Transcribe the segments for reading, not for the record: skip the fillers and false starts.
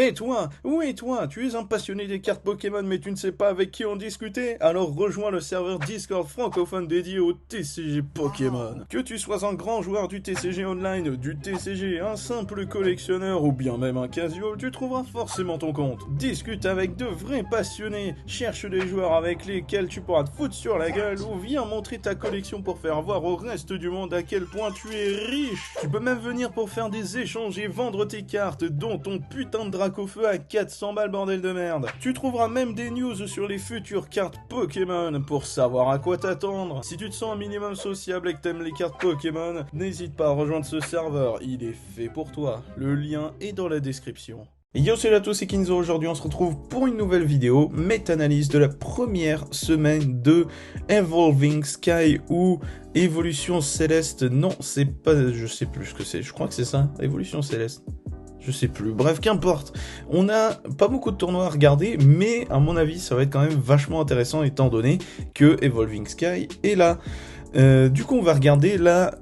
Et toi, oui toi, tu es un passionné des cartes Pokémon mais tu ne sais pas avec qui en discuter? Alors rejoins le serveur Discord francophone dédié au TCG Pokémon. Que tu sois un grand joueur du TCG Online, du TCG, un simple collectionneur ou bien même un casual, tu trouveras forcément ton compte. Discute avec de vrais passionnés, cherche des joueurs avec lesquels tu pourras te foutre sur la gueule ou viens montrer ta collection pour faire voir au reste du monde à quel point tu es riche. Tu peux même venir pour faire des échanges et vendre tes cartes, dont ton putain de Dracofeu à 400 balles, bordel de merde. Tu trouveras même des news sur les futures cartes Pokémon pour savoir à quoi t'attendre. Si tu te sens un minimum sociable et que t'aimes les cartes Pokémon, n'hésite pas à rejoindre ce serveur, il est fait pour toi. Le lien est dans la description. Yo, salut à tous, c'est Kinzo. Aujourd'hui on se retrouve pour une nouvelle vidéo méta-analyse de la première semaine de Evolving Sky ou Évolution Céleste. Non, c'est pas, je sais plus ce que c'est, je crois que c'est ça, Évolution Céleste. Je sais plus, bref, qu'importe. On a pas beaucoup de tournois à regarder, mais à mon avis ça va être quand même vachement intéressant étant donné que Evolving Sky est là. Du coup on va regarder la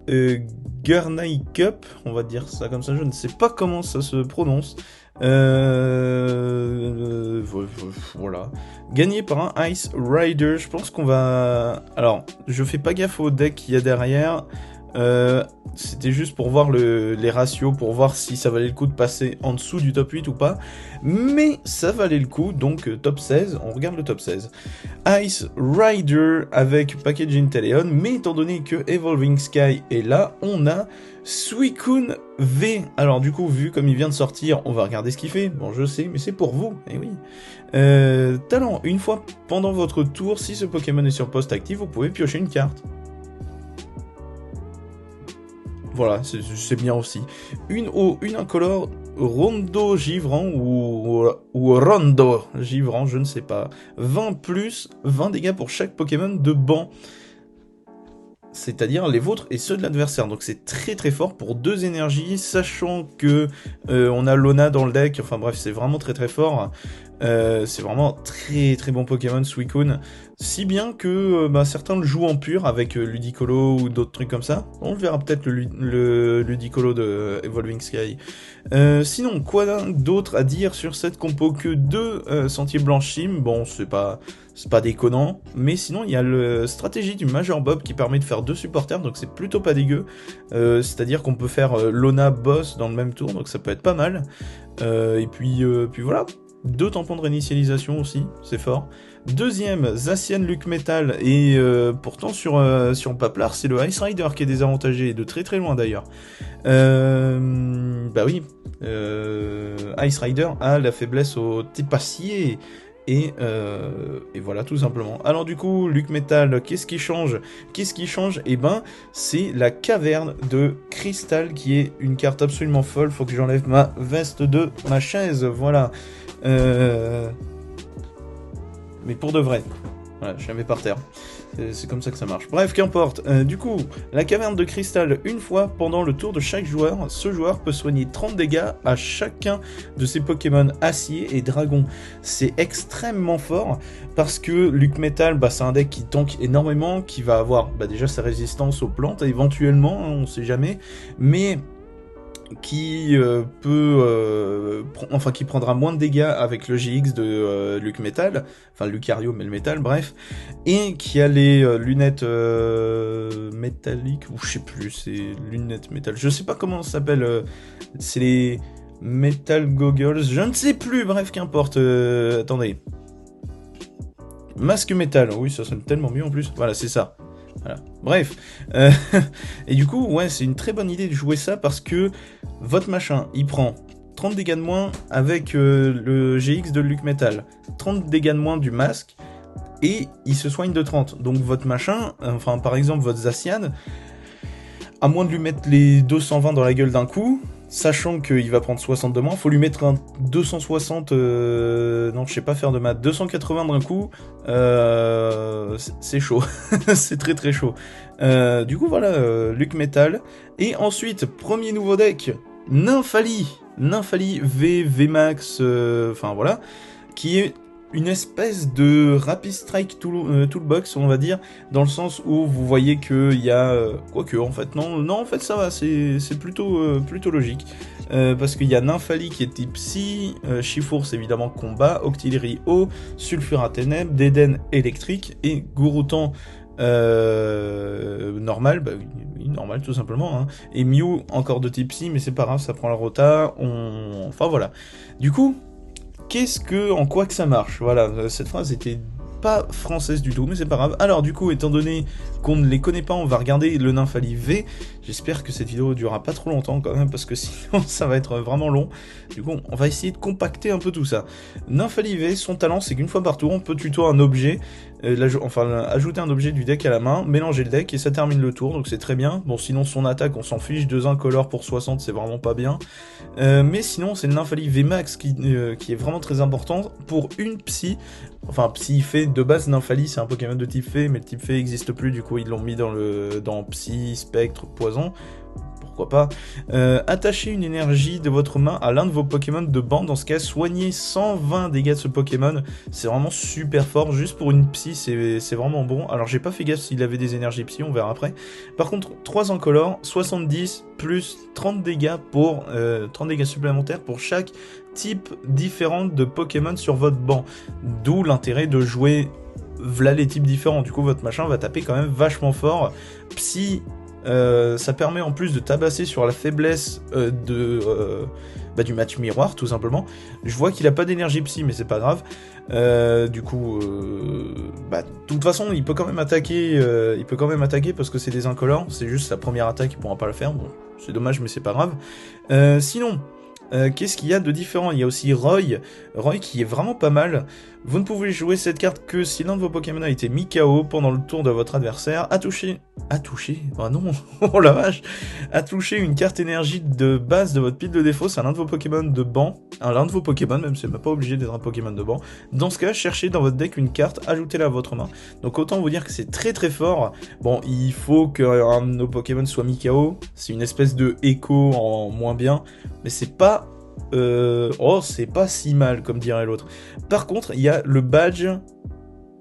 Gurney Cup, on va dire ça comme ça, je ne sais pas comment ça se prononce. Voilà. Gagné par un Ice Rider, je pense qu'on va... Alors, je fais pas gaffe au deck qu'il y a derrière. C'était juste pour voir les ratios, pour voir si ça valait le coup de passer en dessous du top 8 ou pas. Mais ça valait le coup, donc top 16, on regarde le top 16. Ice Rider avec Packaging Teleon, mais étant donné que Evolving Sky est là, on a Suicune V. Alors du coup, vu comme il vient de sortir, on va regarder ce qu'il fait. Bon, je sais, mais c'est pour vous, eh oui. Talent, une fois pendant votre tour, si ce Pokémon est sur poste actif, vous pouvez piocher une carte. Voilà, c'est bien aussi. Une incolore Rondo Givrant ou Rondo Givrant, je ne sais pas. 20 plus, 20 dégâts pour chaque Pokémon de banc. C'est-à-dire les vôtres et ceux de l'adversaire. Donc c'est très très fort pour 2 énergies, sachant que on a Lona dans le deck. Enfin bref, c'est vraiment très très fort. C'est vraiment très très bon Pokémon, Suicune. Si bien que certains le jouent en pur avec Ludicolo ou d'autres trucs comme ça. On le verra peut-être le Ludicolo de Evolving Sky. Sinon, quoi d'autre à dire sur cette compo que 2 Sentiers Blanchim. Bon, c'est pas déconnant, mais sinon il y a la stratégie du Major Bob qui permet de faire 2 supporters, donc c'est plutôt pas dégueu. C'est-à-dire qu'on peut faire Lona Boss dans le même tour, donc ça peut être pas mal. Et puis voilà. 2 tampons de réinitialisation aussi, c'est fort. Deuxième, Zacian Luc Metal, et pourtant sur Paplar, c'est le Ice Rider qui est désavantagé, de très très loin d'ailleurs. Bah oui, Ice Rider a la faiblesse au Tépassier, et voilà tout simplement. Alors du coup, Luc Metal, qu'est-ce qui change? Eh ben, c'est la caverne de cristal qui est une carte absolument folle. Faut que j'enlève ma veste de ma chaise, voilà. Mais pour de vrai. Voilà, je la mets par terre. C'est comme ça que ça marche. Bref, qu'importe. Du coup, la caverne de cristal, une fois pendant le tour de chaque joueur, ce joueur peut soigner 30 dégâts à chacun de ses Pokémon acier et dragon. C'est extrêmement fort parce que Luc Metal, c'est un deck qui tank énormément, qui va avoir déjà sa résistance aux plantes, éventuellement, hein, on sait jamais, mais qui qui prendra moins de dégâts avec le GX de Luc Metal, enfin Lucario mais le métal, bref, et qui a les lunettes métalliques, ou je sais plus, c'est lunettes métal, je sais pas comment ça s'appelle, c'est les Metal Goggles, je ne sais plus, bref, qu'importe, attendez. Masque métal, oui, ça sonne tellement mieux en plus, voilà, c'est ça. Voilà. Bref, et du coup, ouais, c'est une très bonne idée de jouer ça parce que votre machin, il prend 30 dégâts de moins avec le GX de Luc Metal, 30 dégâts de moins du masque, et il se soigne de 30. Donc votre machin, enfin par exemple votre Zacian, à moins de lui mettre les 220 dans la gueule d'un coup, sachant qu'il va prendre 60 de moins, faut lui mettre un 260, non je sais pas faire de maths, 280 d'un coup, c'est chaud, c'est très très chaud. Du coup voilà, Luc Metal, et ensuite, premier nouveau deck, Nymphali VMAX, enfin voilà, qui est une espèce de Rapid Strike Toolbox, on va dire, dans le sens où vous voyez qu'il y a... quoique, en fait, non, en fait, ça va, c'est plutôt logique. parce qu'il y a Nymphalie qui est type Psy, Chifours évidemment combat, Octillerie eau, Sulfurat ténèbres, Déden électrique et Gouroutan normal, bah oui, normal tout simplement, hein. Et Mew encore de type Psy, mais c'est pas grave, ça prend la rota, enfin voilà. Du coup, en quoi que ça marche? Voilà, cette phrase était pas française du tout, mais c'est pas grave. Alors du coup, étant donné qu'on ne les connaît pas, on va regarder le Nymphalie V. J'espère que cette vidéo durera pas trop longtemps quand même, parce que sinon ça va être vraiment long. Du coup, on va essayer de compacter un peu tout ça. Nymphalie V, son talent, c'est qu'une fois par tour, on peut tutoyer un objet, ajouter un objet du deck à la main, mélanger le deck, et ça termine le tour, donc c'est très bien. Bon, sinon son attaque, on s'en fiche, 2 incolores pour 60, c'est vraiment pas bien. Mais sinon, c'est le Nymphalie VMAX qui est vraiment très important pour une Psy. Enfin, Psy Fée, de base, Nymphalie, c'est un Pokémon de type Fée, mais le type Fée n'existe plus, du coup, ils l'ont mis dans Psy, Spectre, Poison. Pourquoi pas. Attachez une énergie de votre main à l'un de vos Pokémon de banc. Dans ce cas, soignez 120 dégâts de ce Pokémon. C'est vraiment super fort. Juste pour une Psy, c'est vraiment bon. Alors, j'ai pas fait gaffe s'il avait des énergies Psy, on verra après. Par contre, 3 incolores, 70 plus 30 dégâts pour 30 dégâts supplémentaires pour chaque type différent de Pokémon sur votre banc. D'où l'intérêt de jouer v'là les types différents. Du coup, votre machin va taper quand même vachement fort. Psy, ça permet en plus de tabasser sur la faiblesse du match miroir, tout simplement. Je vois qu'il a pas d'énergie Psy, mais c'est pas grave. Du coup, de toute façon, il peut quand même attaquer. Parce que c'est des incolores. C'est juste sa première attaque, il pourra pas la faire. Bon, c'est dommage, mais c'est pas grave. Sinon. Qu'est-ce qu'il y a de différent? Il y a aussi Roy qui est vraiment pas mal. Vous ne pouvez jouer cette carte que si l'un de vos Pokémon a été mis KO pendant le tour de votre adversaire, a touché, ah non, oh la vache, a touché une carte énergie de base de votre pile de défausse à l'un de vos Pokémon de banc, l'un de vos Pokémon, même c'est pas obligé d'être un Pokémon de banc. Dans ce cas, cherchez dans votre deck une carte, ajoutez-la à votre main. Donc autant vous dire que c'est très très fort. Bon, il faut qu'un de nos Pokémon soit mis KO, c'est une espèce de écho en moins bien, mais c'est pas c'est pas si mal comme dirait l'autre. Par contre, il y a le badge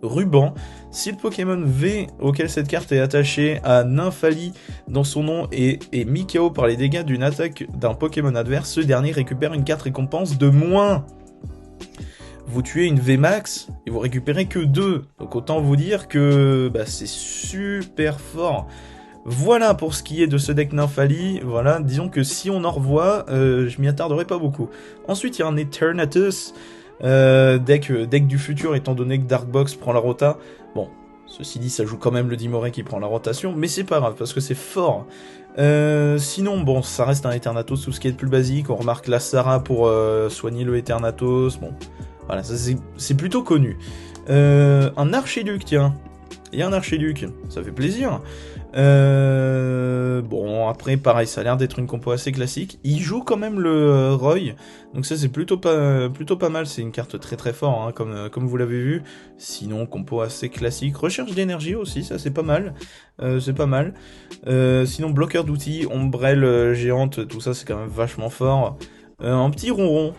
ruban. Si le Pokémon V auquel cette carte est attachée a Nymphalie dans son nom et est mis KO par les dégâts d'une attaque d'un Pokémon adverse, ce dernier récupère une carte récompense de moins. Vous tuez une VMAX et vous récupérez que 2. Donc autant vous dire que c'est super fort. Voilà pour ce qui est de ce deck Nymphalie. Voilà, disons que si on en revoit, je m'y attarderai pas beaucoup. Ensuite, il y a un Eternatus, deck du futur, étant donné que Darkbox prend la rota. Bon, ceci dit, ça joue quand même le Dimoré qui prend la rotation, mais c'est pas grave, parce que c'est fort. Sinon, bon, ça reste un Eternatus, tout ce qui est de plus basique. On remarque la Sarah pour soigner le Eternatus. Bon, voilà, c'est plutôt connu. Un Archiduc, tiens. Il y a un Archiduc, ça fait plaisir. Bon, après, pareil, ça a l'air d'être une compo assez classique. Il joue quand même le Roy, donc ça c'est plutôt pas mal. C'est une carte très très forte, hein, comme vous l'avez vu. Sinon, compo assez classique. Recherche d'énergie aussi, ça c'est pas mal. Sinon, bloqueur d'outils, ombrelle géante, tout ça c'est quand même vachement fort. Un petit ronron,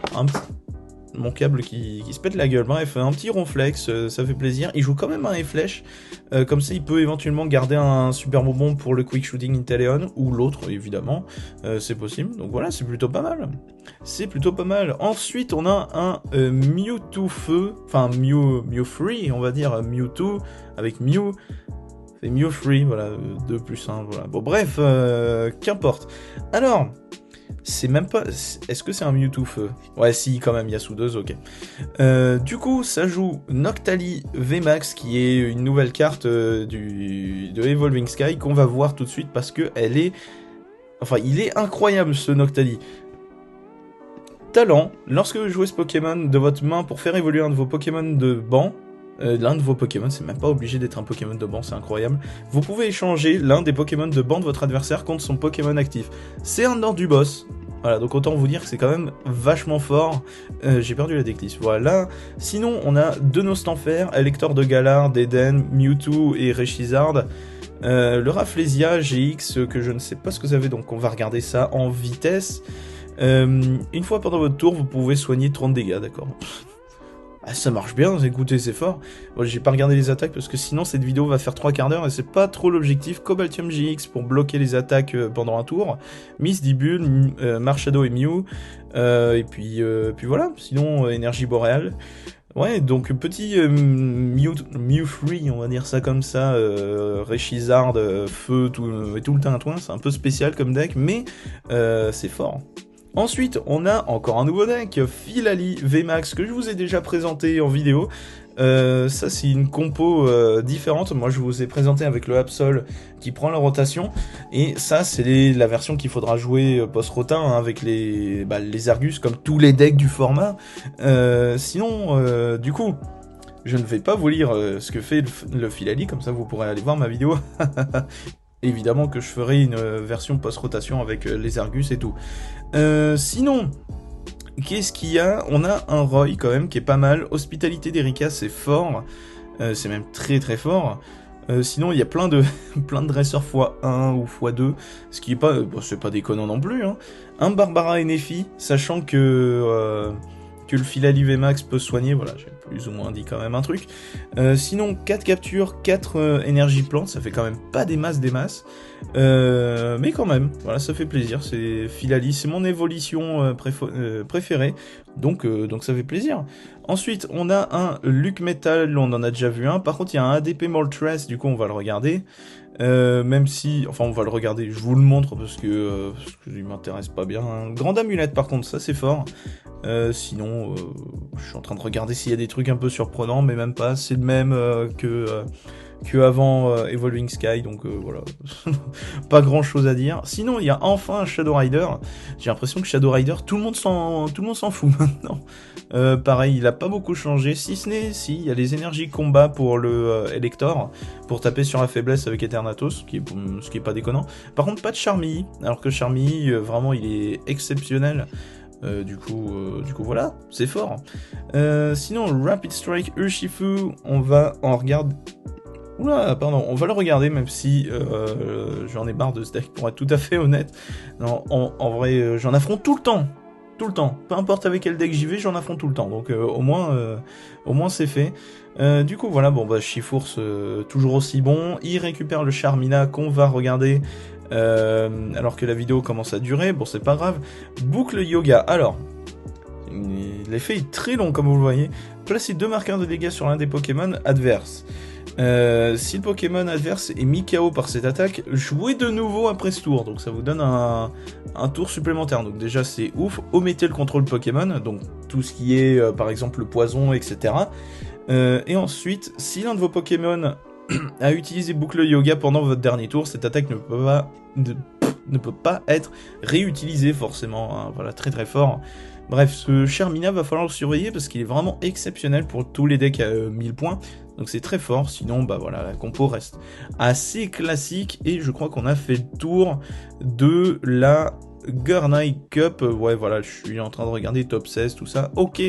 mon câble qui se pète la gueule. Bref, un petit ronflex, ça fait plaisir. Il joue quand même un Efflèche, comme ça il peut éventuellement garder un super bonbon pour le Quick Shooting Inteleon, ou l'autre évidemment, c'est possible. Donc voilà, c'est plutôt pas mal. Ensuite, on a un Mewtwo Feu, enfin Mew Free, on va dire Mewtwo, avec Mew. C'est Mew Free, voilà, 2 plus 1, voilà. Bon bref, qu'importe. Alors... c'est même pas... est-ce que c'est un Mewtwo Feu? Ouais, si, quand même, il y a soudeuse, ok. Du coup, ça joue Noctali VMAX, qui est une nouvelle carte de Evolving Sky, qu'on va voir tout de suite, parce que elle est... enfin, il est incroyable, ce Noctali. Talent, lorsque vous jouez ce Pokémon de votre main pour faire évoluer un de vos Pokémon de banc, l'un de vos Pokémon, c'est même pas obligé d'être un Pokémon de banc, c'est incroyable. Vous pouvez échanger l'un des Pokémon de banc de votre adversaire contre son Pokémon actif. C'est un ordre du boss. Voilà, donc autant vous dire que c'est quand même vachement fort. J'ai perdu la decklist, voilà. Sinon, on a 2 Nostanfer, Elector de Galar, Déden, Mewtwo et Rechizard. Le Rafflesia GX, que je ne sais pas ce que ça fait, donc on va regarder ça en vitesse. Une fois pendant votre tour, vous pouvez soigner 30 dégâts, d'accord. Ah, ça marche bien, écoutez, c'est fort. Bon, j'ai pas regardé les attaques parce que sinon cette vidéo va faire 3 quarts d'heure et c'est pas trop l'objectif. Cobaltium GX pour bloquer les attaques pendant un tour. Miss Dibule, Marshadow et Mew. Puis voilà, sinon énergie boréale. Ouais, donc petit Mew Free, on va dire ça comme ça, Rechizard, feu, et tout le tintouin, c'est un peu spécial comme deck, mais c'est fort. Ensuite, on a encore un nouveau deck, Philali VMAX, que je vous ai déjà présenté en vidéo. Ça, c'est une compo différente. Moi, je vous ai présenté avec le Absol qui prend la rotation. Et ça, c'est la version qu'il faudra jouer post-rota hein, avec les Argus, comme tous les decks du format. Sinon, du coup, je ne vais pas vous lire ce que fait le Philali, comme ça vous pourrez aller voir ma vidéo. Évidemment que je ferai une version post-rotation avec les Argus et tout. Sinon, qu'est-ce qu'il y a? On a un Roy quand même qui est pas mal. Hospitalité d'Erika, c'est fort. C'est même très très fort. Sinon, il y a plein de dresseurs x1 ou x2, ce qui est pas, c'est pas déconnant non plus. Hein. Un Barbara et Nephi, sachant que le Philali VMAX peut soigner, voilà, j'ai plus ou moins dit quand même un truc. Sinon, 4 captures, 4 énergies plantes, ça fait quand même pas des masses, mais quand même, voilà, ça fait plaisir, c'est Philali, c'est mon évolution préférée, donc ça fait plaisir. Ensuite, on a un Luke Metal, on en a déjà vu un, par contre il y a un ADP Moltres, du coup on va le regarder. Même si, enfin on va le regarder, je vous le montre parce que il m'intéresse pas bien. Un Grande Amulette par contre, ça c'est fort. Sinon, je suis en train de regarder s'il y a des trucs un peu surprenants, mais même pas. C'est le même que avant Evolving Sky, donc voilà, pas grand chose à dire. Sinon, il y a enfin un Shadow Rider. J'ai l'impression que Shadow Rider, tout le monde s'en fout maintenant. Pareil, il a pas beaucoup changé, si ce n'est, il y a les énergies combat pour le Elector, pour taper sur la faiblesse avec Eternatus, ce qui est pas déconnant. Par contre, pas de Charmilly, alors que Charmilly, vraiment, il est exceptionnel. Du coup voilà, c'est fort. Sinon, Rapid Strike Urshifu, on va en regarder. Oula, pardon, on va le regarder, même si j'en ai marre de ce deck, pour être tout à fait honnête. Non, en vrai, j'en affronte tout le temps. Tout le temps. Peu importe avec quel deck j'y vais, j'en affronte tout le temps. Donc au moins c'est fait. Du coup, voilà, bon, bah, Shifours, toujours aussi bon. Il récupère le Charmina qu'on va regarder alors que la vidéo commence à durer. Bon, c'est pas grave. Boucle Yoga. Alors, l'effet est très long, comme vous le voyez. Placez 2 marqueurs de dégâts sur l'un des Pokémon adverses. Si le Pokémon adverse est mis KO par cette attaque, jouez de nouveau après ce tour, donc ça vous donne un tour supplémentaire, donc déjà c'est ouf. Omettez le contrôle Pokémon, donc tout ce qui est par exemple le poison, etc. Et ensuite, si l'un de vos Pokémon a utilisé Boucle Yoga pendant votre dernier tour, cette attaque ne peut pas être réutilisée forcément, hein. Voilà, très très fort. Bref, ce Charmina va falloir le surveiller parce qu'il est vraiment exceptionnel pour tous les decks à 1000 points. Donc c'est très fort, sinon bah voilà, la compo reste assez classique. Et je crois qu'on a fait le tour de la Gurnai Cup. Ouais voilà, je suis en train de regarder top 16, tout ça. Ok,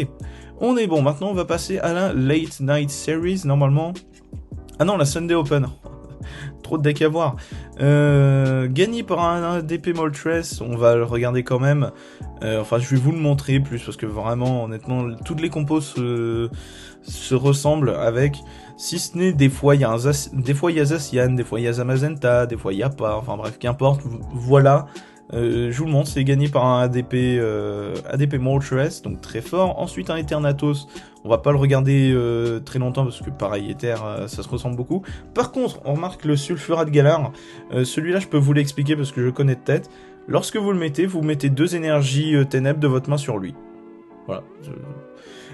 on est bon, maintenant on va passer à la Late Night Series normalement. Ah non, la Sunday Open. Trop de decks à voir. Gagné par un DP Moltres, on va le regarder quand même. Enfin, je vais vous le montrer plus parce que vraiment, honnêtement, toutes les compos se ressemblent avec. Si ce n'est des fois il y a Zacian, des fois il y a Zamazenta, des fois il y a pas. Enfin bref, qu'importe. Voilà. Je vous le montre, c'est gagné par un ADP Moltres, donc très fort. Ensuite un Eternatus, on va pas le regarder très longtemps parce que pareil, Ether, ça se ressemble beaucoup. Par contre, on remarque le Sulfurat de Galar, celui-là je peux vous l'expliquer parce que je connais de tête. Lorsque vous le mettez, vous mettez 2 énergies ténèbres de votre main sur lui. Voilà.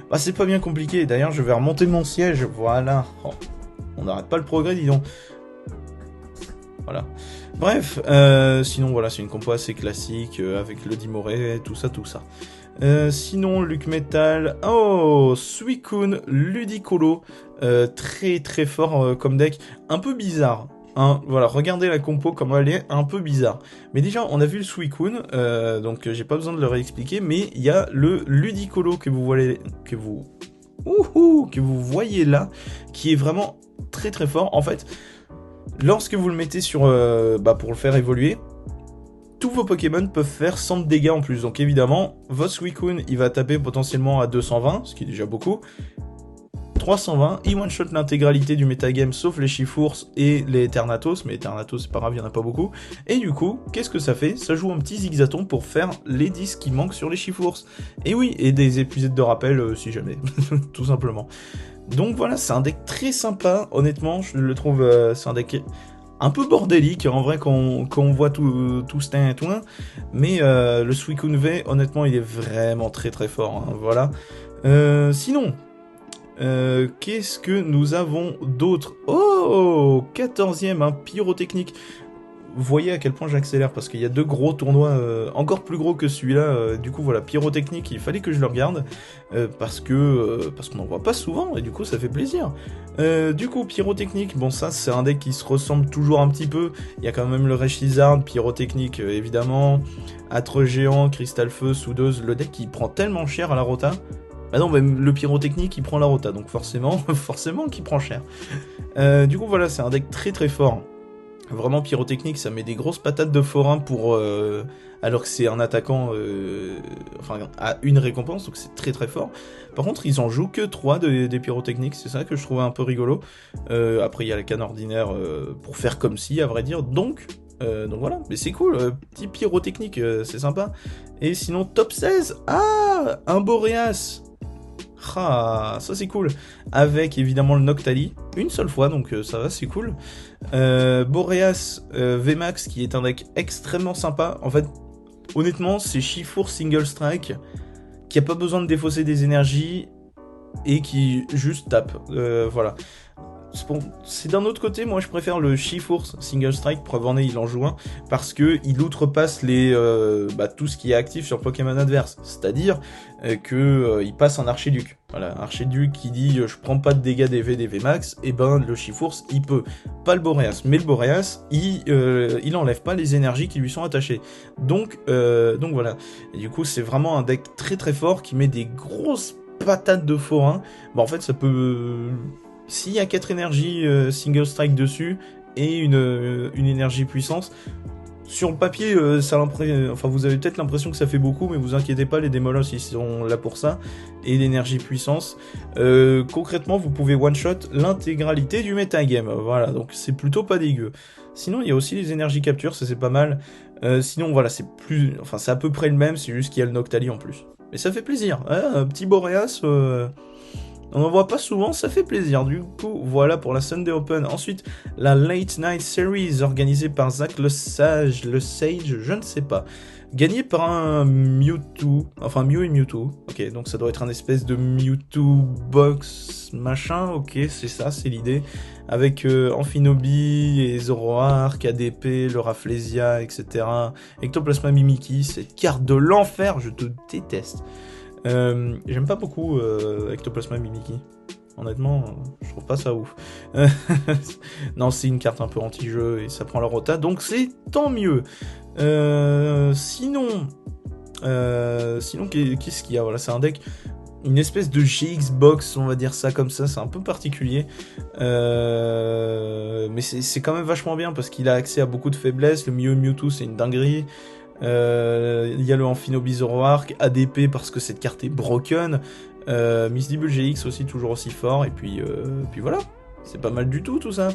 Bah, c'est pas bien compliqué, d'ailleurs je vais remonter mon siège, voilà. Oh, on n'arrête pas le progrès, dis donc. Voilà. Bref, sinon voilà, c'est une compo assez classique avec le Dimoré, tout ça. Sinon, Luke Metal, oh, Suicune, Ludicolo, très très fort comme deck, un peu bizarre. Hein, voilà, regardez la compo comme elle est, un peu bizarre. Mais déjà, on a vu le Suicune, donc j'ai pas besoin de le réexpliquer, mais il y a le Ludicolo que vous voyez là, qui est vraiment très très fort. En fait, lorsque vous le mettez sur, pour le faire évoluer, tous vos Pokémon peuvent faire 100 de dégâts en plus. Donc évidemment, votre Suicune, il va taper potentiellement à 220, ce qui est déjà beaucoup. 320, il one-shot l'intégralité du metagame sauf les Chifours et les Eternatus, mais Eternatus c'est pas grave, il y en a pas beaucoup. Et du coup, qu'est-ce que ça fait? Ça joue un petit zigzaton pour faire les 10 qui manquent sur les Chifours. Et oui, et des épisodes de rappel si jamais, tout simplement. Donc voilà, c'est un deck très sympa, honnêtement, je le trouve, c'est un deck un peu bordélique, en vrai, quand on voit tout ce et tout, mais le Suicune V, honnêtement, il est vraiment très très fort, hein, voilà. Sinon, qu'est-ce que nous avons d'autre? Oh, 14e, un pyrotechnique. Vous voyez à quel point j'accélère, parce qu'il y a 2 gros tournois encore plus gros que celui-là. Du coup, voilà, pyrotechnique, il fallait que je le regarde, parce qu'on n'en voit pas souvent, et du coup, ça fait plaisir. Du coup, pyrotechnique, bon, ça, c'est un deck qui se ressemble toujours un petit peu. Il y a quand même le Reshizard, pyrotechnique, évidemment. Âtre géant, cristal feu, soudeuse, le deck qui prend tellement cher à la rota. Bah non, même le pyrotechnique, il prend la rota, donc forcément, forcément qu'il prend cher. Du coup, voilà, c'est un deck très très fort. Vraiment pyrotechnique, ça met des grosses patates de forain pour alors que c'est un attaquant enfin à une récompense, donc c'est très très fort. Par contre, ils en jouent que 3 des pyrotechniques, c'est ça que je trouvais un peu rigolo. Après, il y a la canne ordinaire pour faire comme si, à vrai dire. Donc voilà, mais c'est cool, petit pyrotechnique, c'est sympa. Et sinon, top 16, ah, un Boreas. Ah, ça c'est cool. Avec évidemment le Noctali, une seule fois, donc ça va, c'est cool. Boreas VMAX, qui est un deck extrêmement sympa. En fait, honnêtement, c'est Chifour Single Strike, qui a pas besoin de défausser des énergies, et qui juste tape. Voilà. C'est d'un autre côté, moi je préfère le Chifour Single Strike, preuve en est, il en joue un, parce que il outrepasse tout ce qui est actif sur Pokémon adverse. C'est-à-dire il passe un Archiduc. Voilà, Archiduc qui dit je prends pas de dégâts des VMAX, et ben le Chifours il peut. Pas le Boreas, mais le Boreas il enlève pas les énergies qui lui sont attachées. Donc voilà. Et du coup c'est vraiment un deck très très fort qui met des grosses patates de forain. Bon en fait ça peut... S'il y a 4 énergies single strike dessus et une énergie puissance, sur le papier, vous avez peut-être l'impression que ça fait beaucoup, mais vous inquiétez pas, les démolos ils sont là pour ça. Et l'énergie puissance, concrètement, vous pouvez one-shot l'intégralité du metagame. Voilà, donc c'est plutôt pas dégueu. Sinon, il y a aussi les énergies capture, ça c'est pas mal. Sinon, voilà, c'est à peu près le même, c'est juste qu'il y a le Noctali en plus. Mais ça fait plaisir, hein, un petit Boreas... On n'en voit pas souvent, ça fait plaisir. Du coup, voilà pour la Sunday Open. Ensuite, la Late Night Series organisée par Zach le Sage, je ne sais pas. Gagnée par un Mewtwo, enfin Mew et Mewtwo. Ok, donc ça doit être un espèce de Mewtwo box machin. Ok, c'est ça, c'est l'idée. Avec Amphinobi et Zoroark, ADP, le Rafflesia, etc. Ectoplasma Mimikyu, cette carte de l'enfer, je te déteste. J'aime pas beaucoup Ectoplasma Mimikyu. Honnêtement, je trouve pas ça ouf. Non, c'est une carte un peu anti-jeu et ça prend la rota, donc c'est tant mieux. Sinon, qu'est-ce qu'il y a? Voilà, c'est un deck, une espèce de GX box, on va dire ça comme ça, c'est un peu particulier. Mais c'est quand même vachement bien parce qu'il a accès à beaucoup de faiblesses. Le Mew et Mewtwo, c'est une dinguerie. Il y a le Amphinobi Zoroark, ADP parce que cette carte est broken, Misdibule GX aussi toujours aussi fort, et puis voilà, c'est pas mal du tout ça.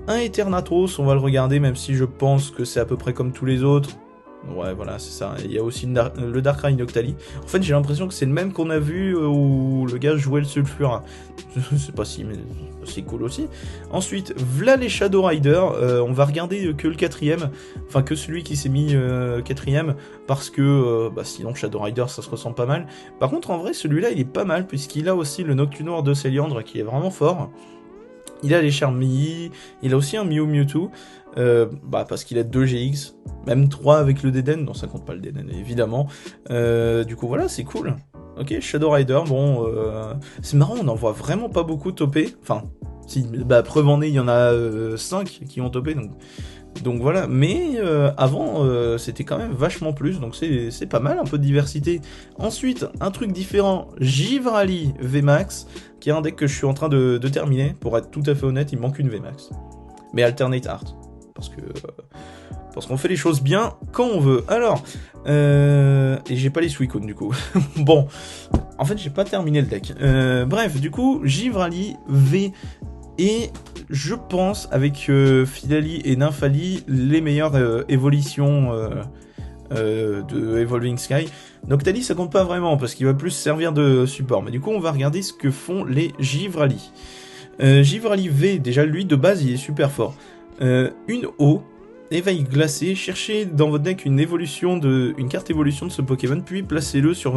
Un Eternatus, on va le regarder même si je pense que c'est à peu près comme tous les autres. Ouais, voilà, c'est ça. Il y a aussi le Darkrai Noctali. En fait, j'ai l'impression que c'est le même qu'on a vu où le gars jouait le Sulfura. Je sais pas si, mais c'est cool aussi. Ensuite, v'là les Shadow Rider. On va regarder que le 4ème. Enfin, que celui qui s'est mis 4ème. Parce que sinon, Shadow Rider, ça se ressemble pas mal. Par contre, en vrai, celui-là, il est pas mal. Puisqu'il a aussi le Noctunoir de Céliandre qui est vraiment fort. Il a les Charmilles. Il a aussi un Mew Mewtwo. Parce qu'il a 2 GX, même 3 avec le Deden, non ça compte pas le Deden évidemment, du coup voilà c'est cool. Ok, Shadow Rider, bon, c'est marrant, on en voit vraiment pas beaucoup topper, enfin, si, preuve en est, il y en a 5 qui ont topé, donc voilà, mais avant c'était quand même vachement plus, donc c'est pas mal, un peu de diversité. Ensuite, un truc différent, Givrali VMAX, qui est un deck que je suis en train de terminer, pour être tout à fait honnête, il manque une VMAX, mais Alternate Art. Parce que Parce qu'on fait les choses bien quand on veut. Alors, et j'ai pas les Suicune du coup. Bon, en fait j'ai pas terminé le deck. Bref, du coup, Givrali V et je pense avec Philali et Nymphali les meilleures évolutions de Evolving Sky. Noctali ça compte pas vraiment parce qu'il va plus servir de support. Mais du coup on va regarder ce que font les Givrali. Givrali V, déjà lui de base il est super fort. Une eau, éveil glacé, cherchez dans votre deck une carte évolution de ce Pokémon, puis placez-le sur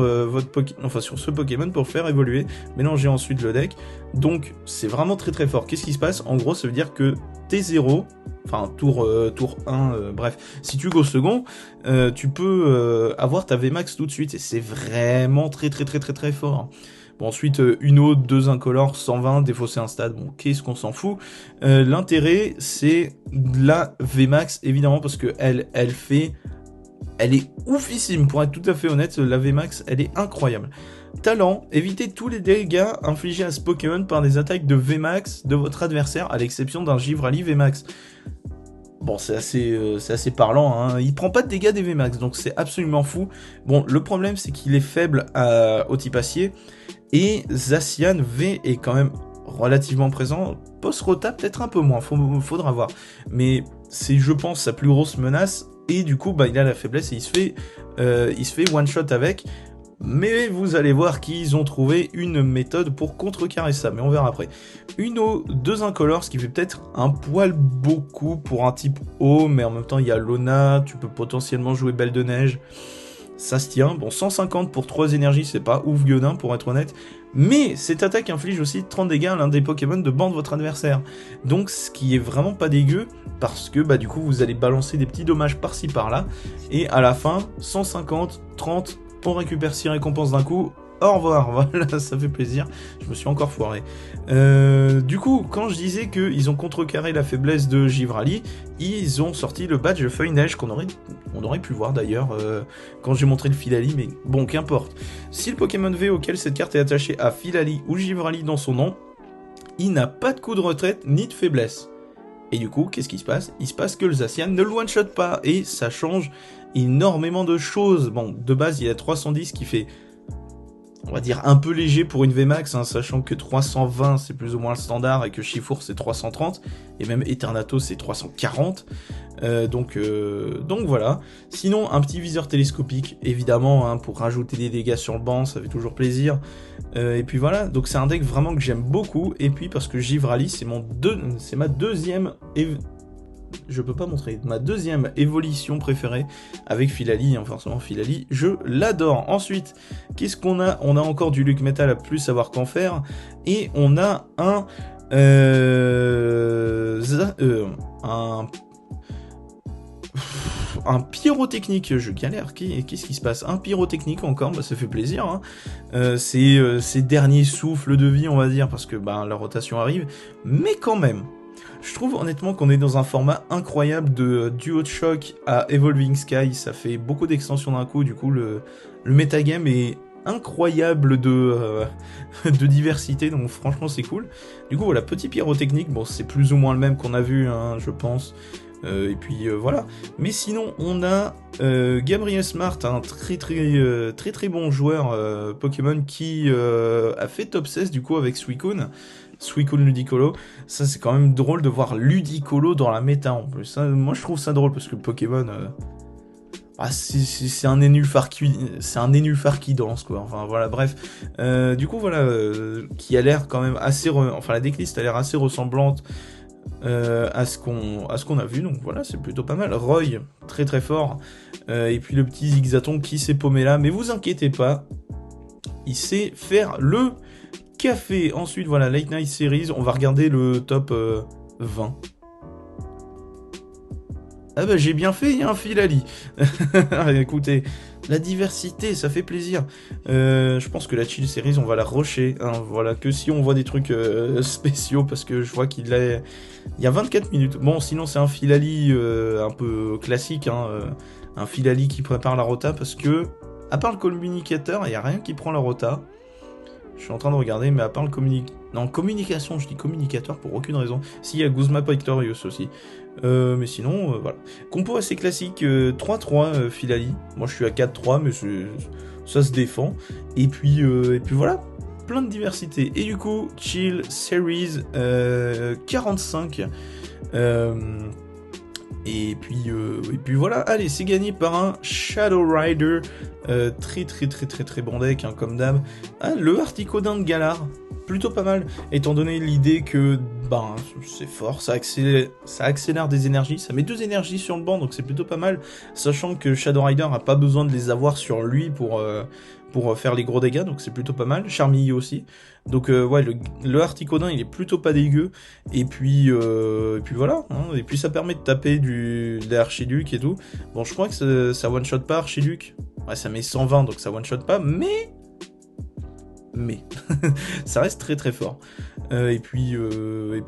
sur ce Pokémon pour le faire évoluer. Mélangez ensuite le deck. Donc c'est vraiment très très fort. Qu'est-ce qui se passe? En gros ça veut dire que T0, enfin tour 1, bref, si tu go second, tu peux avoir ta VMAX tout de suite et c'est vraiment très très très très très fort. Bon, ensuite, une autre, 2 incolores, 120, défausser un stade, bon, qu'est-ce qu'on s'en fout. L'intérêt, c'est la VMAX, évidemment, parce que elle est oufissime, pour être tout à fait honnête, la VMAX, elle est incroyable. Talent, évitez tous les dégâts infligés à ce Pokémon par des attaques de VMAX de votre adversaire, à l'exception d'un Givrali VMAX. Bon, c'est assez parlant, hein. Il prend pas de dégâts des VMAX, donc c'est absolument fou. Bon, le problème, c'est qu'il est faible au type acier, et Zacian V est quand même relativement présent. Post-Rota, peut-être un peu moins, faudra voir. Mais c'est, je pense, sa plus grosse menace, et du coup, bah, il a la faiblesse, et il se fait one-shot avec. Mais vous allez voir qu'ils ont trouvé une méthode pour contrecarrer ça, mais on verra après. Une eau, 2 incolores, ce qui fait peut-être un poil beaucoup pour un type eau, mais en même temps il y a Lona, tu peux potentiellement jouer Belle de Neige, ça se tient. Bon, 150 pour 3 énergies, c'est pas ouf gueudin pour être honnête, mais cette attaque inflige aussi 30 dégâts à l'un des Pokémon de banc de votre adversaire. Donc ce qui est vraiment pas dégueu, parce que bah du coup vous allez balancer des petits dommages par-ci par-là, et à la fin, 150, 30... on récupère 6 récompenses d'un coup, au revoir, voilà, ça fait plaisir, je me suis encore foiré. Du coup, quand je disais qu'ils ont contrecarré la faiblesse de Givrali, ils ont sorti le badge Feuille Neige qu'on aurait pu voir d'ailleurs quand j'ai montré le Philali, mais bon, qu'importe. Si le Pokémon V auquel cette carte est attachée a Philali ou Givrali dans son nom, il n'a pas de coup de retraite ni de faiblesse. Et du coup, qu'est-ce qui se passe? Il se passe que le Zacian ne le one-shot pas, et ça change énormément de choses. Bon, de base, il y a 310 qui fait, on va dire, un peu léger pour une VMAX, hein, sachant que 320 c'est plus ou moins le standard, et que Chifour c'est 330, et même Eternato c'est 340. Donc voilà. Sinon, un petit viseur télescopique, évidemment, hein, pour rajouter des dégâts sur le banc, ça fait toujours plaisir. Et puis voilà, donc c'est un deck vraiment que j'aime beaucoup, et puis parce que Givrali, c'est ma deuxième... Je peux pas montrer ma deuxième évolution préférée avec Philali, hein, forcément Philali, je l'adore. Ensuite, qu'est-ce qu'on a? On a encore du Luc Metal à plus savoir qu'en faire, et on a un pyrotechnique, je galère, qu'est-ce qui se passe? Un pyrotechnique encore, bah ça fait plaisir, hein. C'est ses derniers souffles de vie, on va dire, parce que bah, la rotation arrive, mais quand même. Je trouve honnêtement qu'on est dans un format incroyable de duo de choc à Evolving Sky, ça fait beaucoup d'extensions d'un coup, du coup le metagame est incroyable de diversité, donc franchement c'est cool. Du coup voilà, petit pyrotechnique, bon c'est plus ou moins le même qu'on a vu, hein, je pense. Et puis voilà. Mais sinon, on a Gabriel Smart, un très bon joueur Pokémon qui a fait top 16 du coup avec Suicune Ludicolo. Ça, c'est quand même drôle de voir Ludicolo dans la méta en plus. Ça, moi, je trouve ça drôle parce que Pokémon, c'est un nénuphar qui danse quoi. Enfin voilà, bref. Du coup voilà, qui a l'air quand même assez, enfin la decklist a l'air assez ressemblante. À ce qu'on a vu, donc voilà, c'est plutôt pas mal. Roy, très fort, et puis le petit Zigzaton qui s'est paumé là, mais vous inquiétez pas, il sait faire le café. Ensuite voilà, Late Night Series, on va regarder le top 20. Ah bah j'ai bien fait, il y a un Philali. Écoutez, la diversité, ça fait plaisir. Je pense que la Chill Series, on va la rusher. Hein, voilà, que si on voit des trucs spéciaux, parce que je vois qu'il est... Il y a 24 minutes. Bon, sinon c'est un Philali un peu classique. Hein, un Philali qui prépare la rota, parce que, à part le communicateur, il n'y a rien qui prend la rota. Je suis en train de regarder, mais à part le communication, je dis communicateur pour aucune raison. Si, il y a Guzma Victorious aussi. Mais sinon, voilà. Compo assez classique, 3-3 Filali. Moi je suis à 4-3, mais ça se défend. Et puis voilà, plein de diversité. Et du coup, Chill Series 45. Et puis voilà, allez, c'est gagné par un Shadow Rider, très bon deck, hein, comme d'hab. Ah, le Articodin de Galar, plutôt pas mal, étant donné l'idée que, c'est fort, ça accélère des énergies, ça met 2 énergies sur le banc, donc c'est plutôt pas mal, sachant que Shadow Rider a pas besoin de les avoir sur lui pour faire les gros dégâts, donc c'est plutôt pas mal. Charmilly aussi. Donc ouais, le Articodin il est plutôt pas dégueu. Et puis voilà. Hein. Et puis ça permet de taper des Archiduc et tout. Bon, je crois que ça one shot pas Archiduc. Ouais, ça met 120 donc ça one shot pas, mais ça reste très fort. Et puis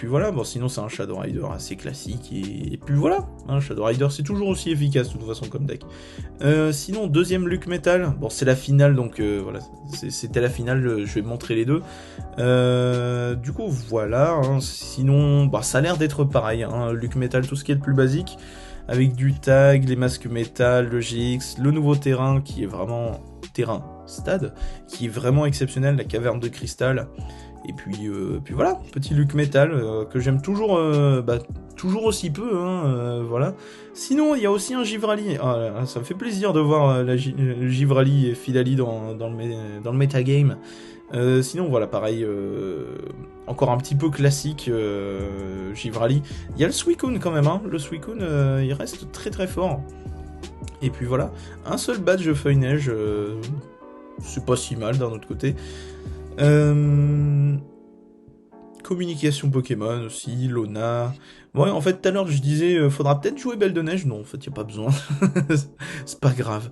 voilà, bon sinon c'est un Shadow Rider assez classique et puis voilà, hein, Shadow Rider c'est toujours aussi efficace de toute façon comme deck. Sinon deuxième Luke Metal, bon c'est la finale donc voilà, c'était la finale, je vais montrer les deux. Du coup voilà, hein, sinon ça a l'air d'être pareil, hein, Luke Metal tout ce qui est le plus basique, avec du tag, les masques métal, le GX, le nouveau terrain qui est vraiment stade, qui est vraiment exceptionnel, la caverne de cristal. Et puis voilà, petit Luke Metal que j'aime toujours aussi peu, hein, voilà. Sinon, il y a aussi un Givrali. Ah, ça me fait plaisir de voir Givrali et Filali dans le metagame. Sinon, voilà, pareil, encore un petit peu classique, Givrali. Il y a le Suicune quand même, hein. Le Suicune, il reste très fort. Et puis voilà, un seul badge feuille neige, c'est pas si mal d'un autre côté. Communication Pokémon aussi, Lona. Ouais, en fait, tout à l'heure, je disais, faudra peut-être jouer Belle de Neige. Non, en fait, y a pas besoin. C'est pas grave.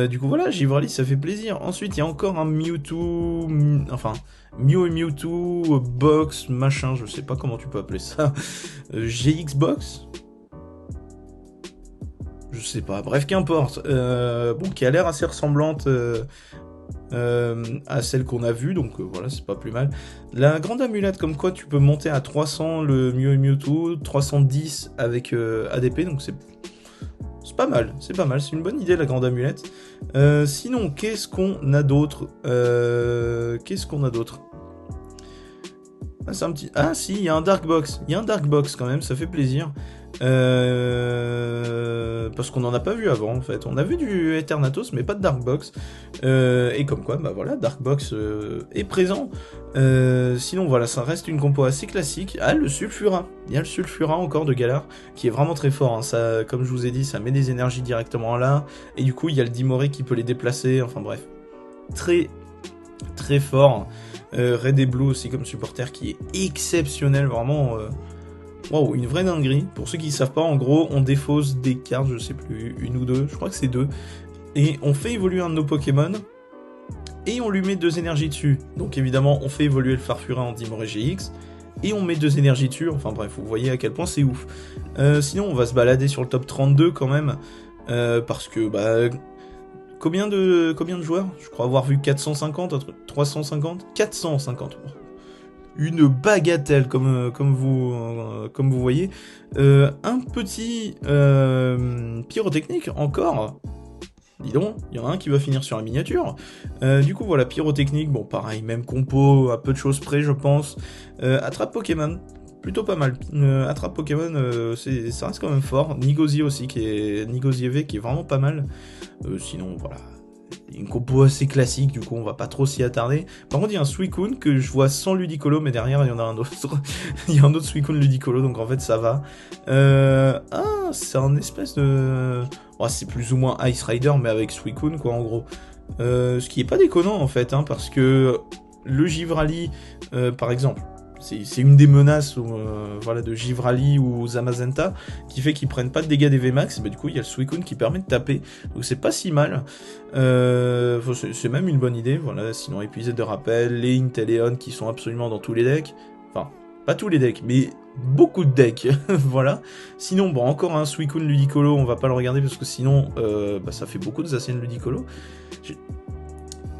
Du coup, voilà, Givrali, ça fait plaisir. Ensuite, il y a encore un Mewtwo... Mew et Mewtwo, box, machin, je sais pas comment tu peux appeler ça. GX Box ? Je sais pas, bref, qu'importe. Bon, qui a l'air assez ressemblante à celle qu'on a vue, donc voilà, c'est pas plus mal. La grande amulette, comme quoi tu peux monter à 300 le Mew et Mewtwo, 310 avec ADP, donc c'est pas mal, c'est une bonne idée la grande amulette. Sinon, qu'est-ce qu'on a d'autre Ah, c'est un petit... Ah si, il y a un Dark Box. Il y a un Dark Box quand même, ça fait plaisir. Parce qu'on n'en a pas vu avant en fait. On a vu du Eternatus mais pas de Dark Box. Et comme quoi, voilà, Dark Box est présent. Sinon voilà, ça reste une compo assez classique. Ah, le Sulfura. Il y a le Sulfura encore de Galar qui est vraiment très fort. Hein. Ça, comme je vous ai dit, ça met des énergies directement là. Et du coup, il y a le Dimoré qui peut les déplacer. Enfin bref, très fort. Red et Blue aussi comme supporter qui est exceptionnel, vraiment. Wow, une vraie dinguerie. Pour ceux qui ne savent pas, en gros, on défausse des cartes, je sais plus, une ou deux, je crois que c'est 2, et on fait évoluer un de nos Pokémon, et on lui met 2 énergies dessus. Donc évidemment, on fait évoluer le Farfura en Dimoré GX, et on met 2 énergies dessus, enfin bref, vous voyez à quel point c'est ouf. Sinon, on va se balader sur le top 32 quand même, parce que, combien de joueurs ? Je crois avoir vu 450, 350, 450. Une bagatelle comme vous voyez. Un petit pyrotechnique encore. Dis donc, il y en a un qui va finir sur la miniature. Du coup voilà, pyrotechnique, bon pareil, même compo, à peu de choses près je pense. Attrape Pokémon, plutôt pas mal. Attrape Pokémon, ça reste quand même fort. Nigosier aussi, Nigosier V qui est vraiment pas mal. Sinon voilà, une compo assez classique, du coup on va pas trop s'y attarder. Par contre il y a un Suicune que je vois sans Ludicolo, mais derrière il y en a un autre. Il y a un autre Suicune Ludicolo, donc en fait ça va. C'est un espèce de... c'est plus ou moins Ice Rider, mais avec Suicune quoi en gros. Ce qui est pas déconnant en fait, hein, parce que le Givrali, par exemple, c'est une des menaces de Givrali ou Zamazenta qui fait qu'ils prennent pas de dégâts des VMAX. Du coup il y a le Suicune qui permet de taper, donc c'est pas si mal. C'est même une bonne idée. Voilà. Sinon épuisé de rappel, les Inteleon qui sont absolument dans tous les decks, enfin pas tous les decks mais beaucoup de decks. Voilà. Sinon encore un Suicune Ludicolo, on va pas le regarder parce que sinon ça fait beaucoup de Zacian Ludicolo.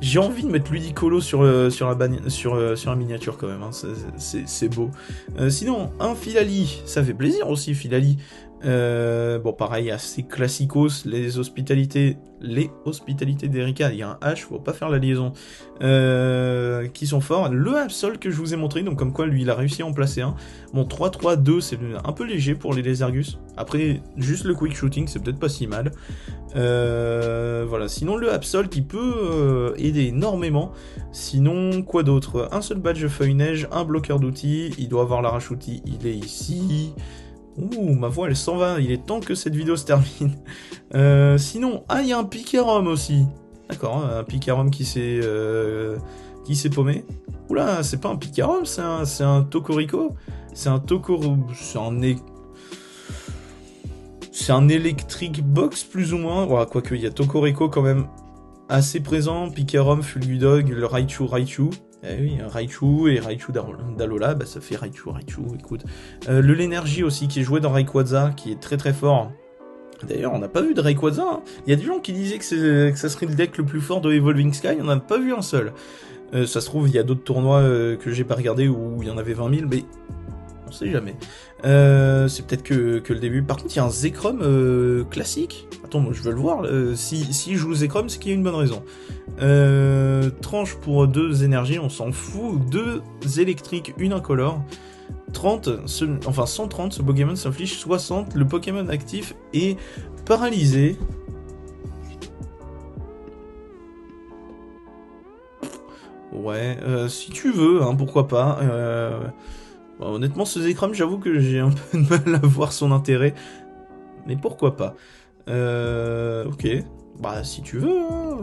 J'ai envie de mettre Ludicolo sur la miniature quand même, hein. C'est beau. Sinon, un Filali, ça fait plaisir aussi, Filali. Bon, pareil, assez classicos, les hospitalités d'Erika, il y a un H, faut pas faire la liaison, qui sont forts. Le Absol que je vous ai montré, donc comme quoi lui il a réussi à en placer un. Bon, 3-3-2, c'est un peu léger pour les Lézargus. Après, juste le quick shooting, c'est peut-être pas si mal. Voilà, sinon le Absol qui peut aider énormément. Sinon, quoi d'autre? Un seul badge feuille neige, un bloqueur d'outils, il doit avoir l'arrache-outil, il est ici. Ouh, ma voix elle s'en va, il est temps que cette vidéo se termine. Sinon, il y a un Picarom aussi. D'accord, un Picarom qui s'est paumé. Oula, c'est pas un Picarom, c'est un Tokorico. C'est un Electric Box plus ou moins. Voilà, quoique il y a Tokorico quand même assez présent. Picarom, Fulgudog, le Raichu. Eh oui, Raichu et Raichu d'Alola, bah ça fait Raichu, écoute. Le L'énergie aussi qui est joué dans Rayquaza, qui est très très fort. D'ailleurs, on n'a pas vu de Rayquaza, hein. Il y a des gens qui disaient que ça serait le deck le plus fort de Evolving Sky, on n'a pas vu un seul. Ça se trouve, il y a d'autres tournois que j'ai pas regardé où il y en avait 20 000, mais on sait jamais. C'est peut-être que le début. Par contre, il y a un Zekrom classique. Attends, moi je veux le voir. Si je joue Zekrom, c'est qu'il y a une bonne raison. Tranche pour 2 énergies, on s'en fout. 2 électriques, une incolore. 130, ce Pokémon s'inflige 60. Le Pokémon actif est paralysé. Ouais, si tu veux, hein, pourquoi pas. Bon, honnêtement, ce Zekrom, j'avoue que j'ai un peu de mal à voir son intérêt. Mais pourquoi pas. Ok. Bah, si tu veux, hein.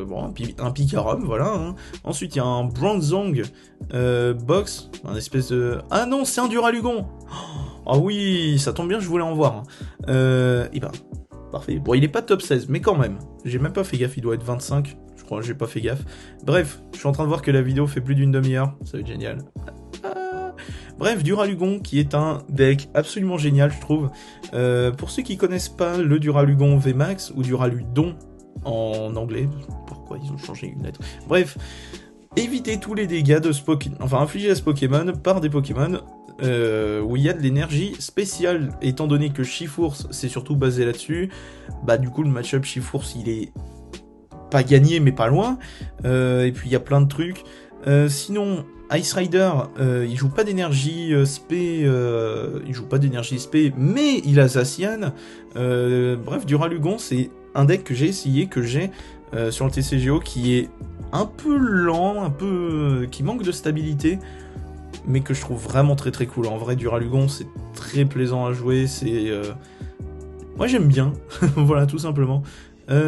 Bon, un Picarom, voilà. Hein. Ensuite, il y a un Bronzong box. Un espèce de... Ah non, c'est un Duralugon. Ah oui, ça tombe bien, je voulais en voir. Hein. Et ben, parfait. Bon, il est pas top 16, mais quand même. J'ai même pas fait gaffe, il doit être 25. Je crois que j'ai pas fait gaffe. Bref, je suis en train de voir que la vidéo fait plus d'une demi-heure. Ça va être génial. Bref, Duralugon qui est un deck absolument génial, je trouve. Pour ceux qui connaissent pas le Duralugon VMAX ou Duraludon en anglais, pourquoi ils ont changé une lettre? Bref, évitez tous les dégâts de ce Pokémon, enfin infligés à ce Pokémon par des Pokémon où il y a de l'énergie spéciale, étant donné que Chifours c'est surtout basé là-dessus. Bah du coup le match-up Chifours il est pas gagné mais pas loin. Et puis il y a plein de trucs. Sinon, Ice Rider, il joue pas d'énergie spé, mais il a Zacian. Bref, Duralugon, c'est un deck que j'ai essayé, que j'ai sur le TCGO, qui est un peu lent, qui manque de stabilité, mais que je trouve vraiment très très cool. En vrai, Duralugon, c'est très plaisant à jouer, moi j'aime bien, voilà, tout simplement.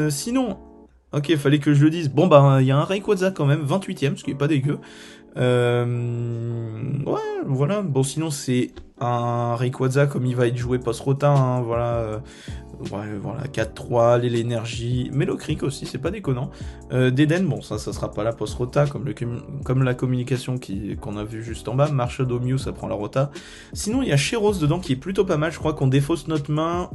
Sinon... Ok, fallait que je le dise. Bon, bah, il y a un Rayquaza quand même, 28ème, ce qui est pas dégueu. Ouais, voilà. Bon, sinon, c'est un Rayquaza comme il va être joué post-rota, hein, voilà. Ouais, voilà, 4-3, l'énergie. Mélocric aussi, c'est pas déconnant. Deden, bon, ça sera pas la post-rota, comme la communication qu'on a vu juste en bas. Marshado Mew, ça prend la rota. Sinon, il y a Cheros dedans qui est plutôt pas mal. Je crois qu'on défausse notre main.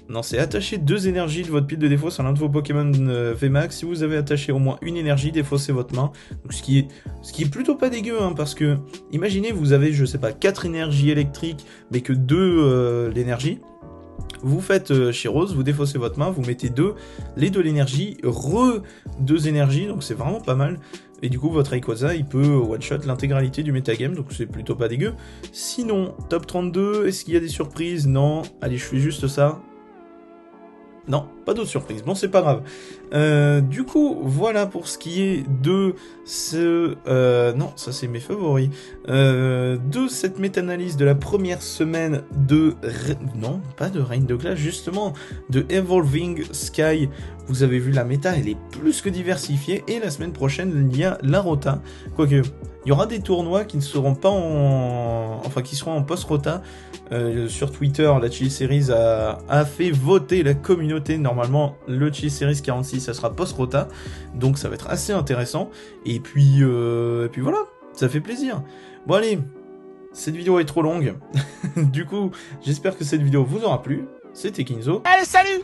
Non, c'est attacher 2 énergies de votre pile de défausse à l'un de vos Pokémon VMAX. Si vous avez attaché au moins une énergie, défaussez votre main. Donc, ce qui est plutôt pas dégueu, hein, parce que, imaginez, vous avez, je sais pas, 4 énergies électriques, mais que 2 l'énergie. Vous faites chez Rose, vous défaussez votre main, vous mettez les 2 l'énergie, 2 énergies, donc c'est vraiment pas mal. Et du coup, votre Rayquaza, il peut one-shot l'intégralité du metagame, donc c'est plutôt pas dégueu. Sinon, top 32, est-ce qu'il y a des surprises? Non. Allez, je fais juste ça. Non, pas d'autres surprises. Bon, c'est pas grave. Du coup, voilà pour ce qui est de ce... non, ça c'est mes favoris. De cette méta-analyse de la première semaine de... Non, pas de Reign de Glace, justement, de Evolving Sky. Vous avez vu la méta, elle est plus que diversifiée. Et la semaine prochaine, il y a la rota. Quoique, il y aura des tournois qui ne seront pas qui seront en post-rota. Sur Twitter, la Chili Series a fait voter la communauté. Normalement, le Chili Series 46, ça sera post-rota. Donc ça va être assez intéressant. Et puis voilà, ça fait plaisir. Bon allez, cette vidéo est trop longue. Du coup, j'espère que cette vidéo vous aura plu. C'était Kinzo. Allez, salut!